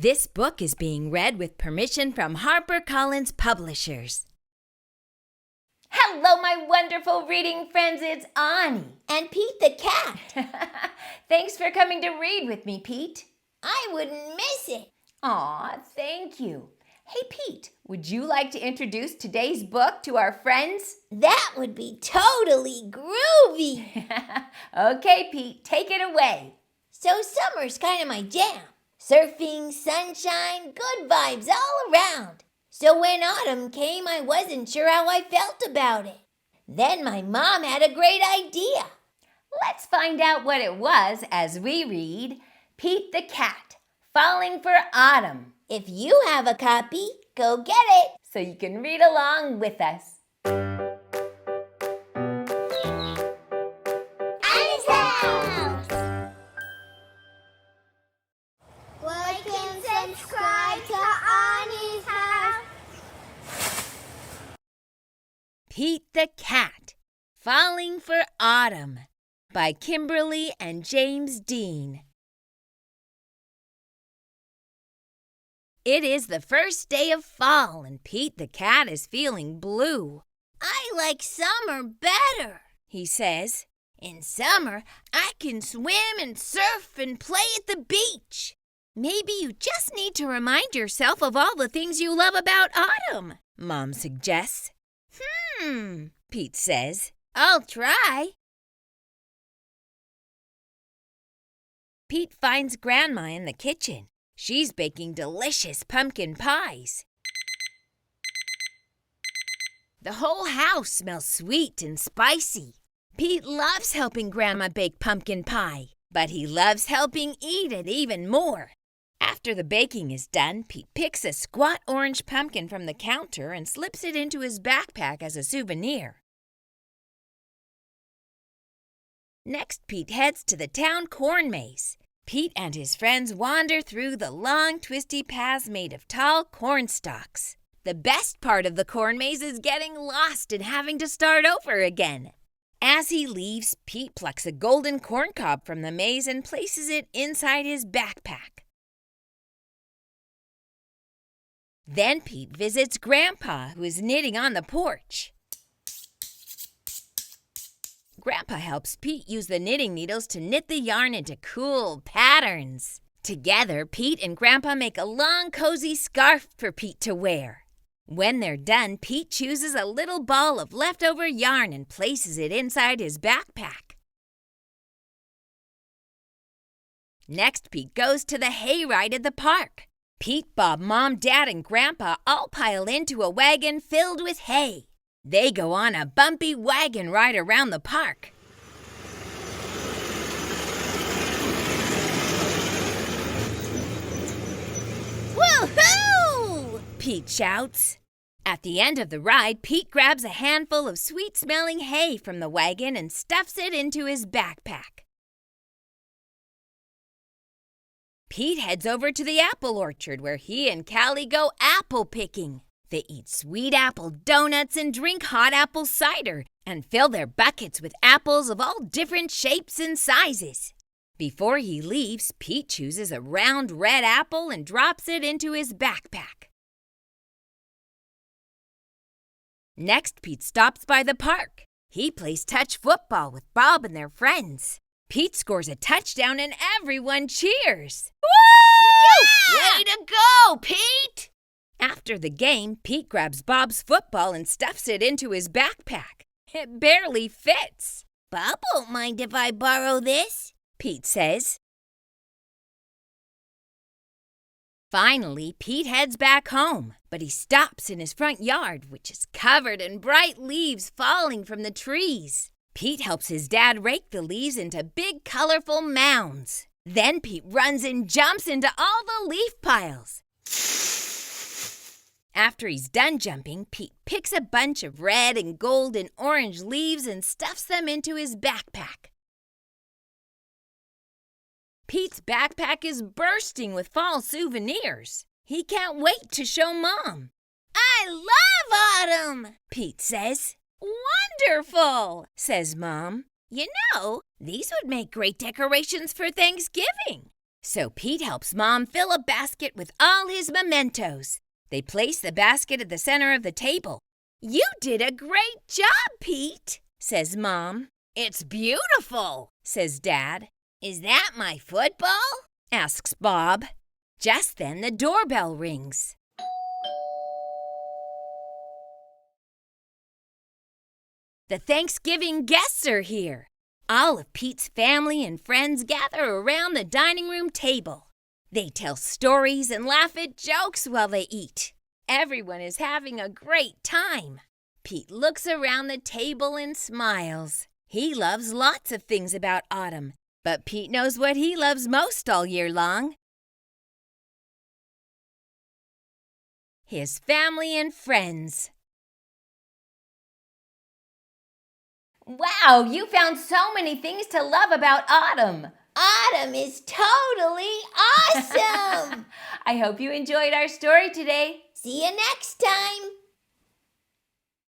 This book is being read with permission from HarperCollins Publishers. Hello, my wonderful reading friends. It's Awnie. And Pete the cat. Thanks for coming to read with me, Pete. I wouldn't miss it. Aw, thank you. Hey, Pete, would you like to introduce today's book to our friends? That would be totally groovy. Okay, Pete, take it away. So summer's kind of my jam. Surfing, sunshine, good vibes all around. So when autumn came, I wasn't sure how I felt about it. Then my mom had a great idea. Let's find out what it was as we read Pete the Cat, Falling for Autumn. If you have a copy, go get it. So you can read along with us. Like and subscribe to Awnie's house. Pete the Cat, Falling for Autumn by Kimberly and James Dean. It is the first day of fall and Pete the Cat is feeling blue. I like summer better, he says. In summer, I can swim and surf and play at the beach. Maybe you just need to remind yourself of all the things you love about autumn, Mom suggests. Pete says. I'll try. Pete finds Grandma in the kitchen. She's baking delicious pumpkin pies. The whole house smells sweet and spicy. Pete loves helping Grandma bake pumpkin pie, but he loves helping eat it even more. After the baking is done, Pete picks a squat orange pumpkin from the counter and slips it into his backpack as a souvenir. Next, Pete heads to the town corn maze. Pete and his friends wander through the long, twisty paths made of tall corn stalks. The best part of the corn maze is getting lost and having to start over again. As he leaves, Pete plucks a golden corn cob from the maze and places it inside his backpack. Then Pete visits Grandpa, who is knitting on the porch. Grandpa helps Pete use the knitting needles to knit the yarn into cool patterns. Together, Pete and Grandpa make a long, cozy scarf for Pete to wear. When they're done, Pete chooses a little ball of leftover yarn and places it inside his backpack. Next, Pete goes to the hayride at the park. Pete, Bob, Mom, Dad, and Grandpa all pile into a wagon filled with hay. They go on a bumpy wagon ride around the park. Woohoo! Pete shouts. At the end of the ride, Pete grabs a handful of sweet-smelling hay from the wagon and stuffs it into his backpack. Pete heads over to the apple orchard where he and Callie go apple picking. They eat sweet apple donuts and drink hot apple cider and fill their buckets with apples of all different shapes and sizes. Before he leaves, Pete chooses a round red apple and drops it into his backpack. Next, Pete stops by the park. He plays touch football with Bob and their friends. Pete scores a touchdown and everyone cheers. Woo! Yeah! Way to go, Pete! After the game, Pete grabs Bob's football and stuffs it into his backpack. It barely fits. Bob won't mind if I borrow this, Pete says. Finally, Pete heads back home, but he stops in his front yard, which is covered in bright leaves falling from the trees. Pete helps his dad rake the leaves into big, colorful mounds. Then Pete runs and jumps into all the leaf piles. After he's done jumping, Pete picks a bunch of red and gold and orange leaves and stuffs them into his backpack. Pete's backpack is bursting with fall souvenirs. He can't wait to show Mom. I love autumn, Pete says. Wonderful, says Mom. You know, these would make great decorations for Thanksgiving. So Pete helps Mom fill a basket with all his mementos. They place the basket at the center of the table. "You did a great job, Pete," says Mom. "It's beautiful," says Dad. "Is that my football?" asks Bob. Just then the doorbell rings. The Thanksgiving guests are here. All of Pete's family and friends gather around the dining room table. They tell stories and laugh at jokes while they eat. Everyone is having a great time. Pete looks around the table and smiles. He loves lots of things about autumn, but Pete knows what he loves most all year long. His family and friends. Wow, you found so many things to love about autumn. Autumn is totally awesome! I hope you enjoyed our story today. See you next time!